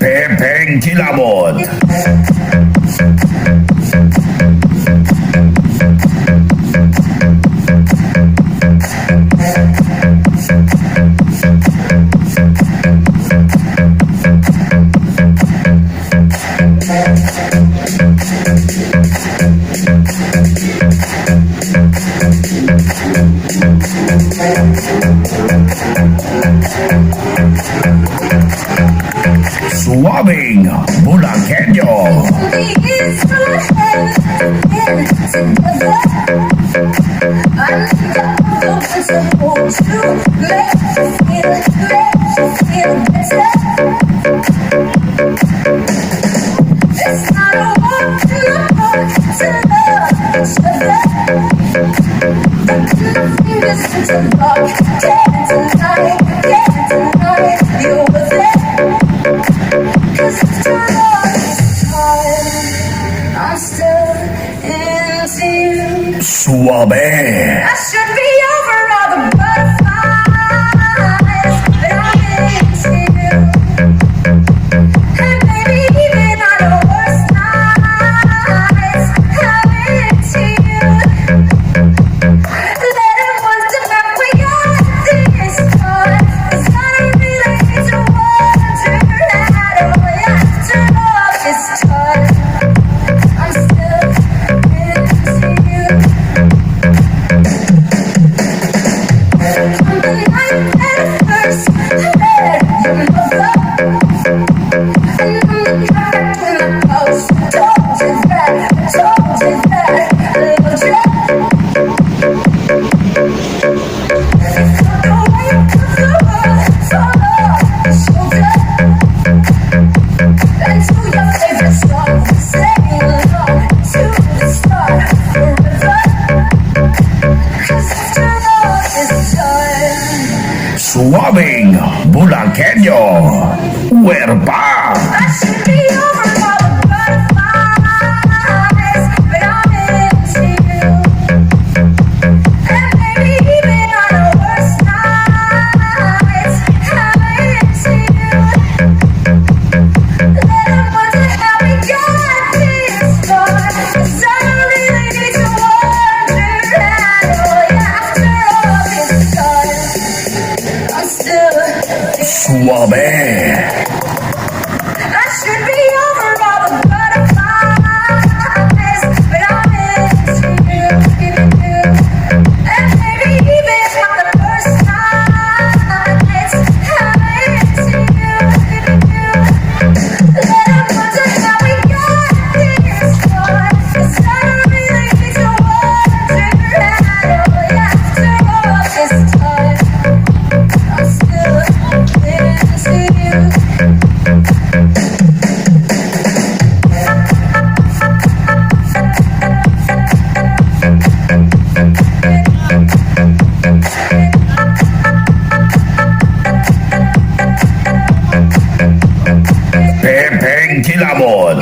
Pepeng Kilabot. Suwabing Bulakenyo. Suabe. I should be over all the butterflies, but I'm into you. And maybe even on the worst nights, I'm into you. Let 'em wonder that we got this far, 'cause I don't really need to wonder at all. After all this time, I'm still into you. Suwabing Bulakenyo. Werpa. I should be over all the butterflies, but I'm into you. And maybe even on the worst nights, I'm into you. Let 'em wonder how we got this far, 'cause I don't really need to wonder at all. After all this time, I'm still Suabe. I should be over all the butterflies, but I'm into you. And maybe even on the first nights, I'm into you. Let 'em wonder how we got this far, 'cause I don't really need to wonder at all. After all this time, I'm still into you. Pepeng Kilabot.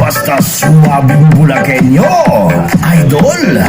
Basta suwabing Bulakenyo. Idol.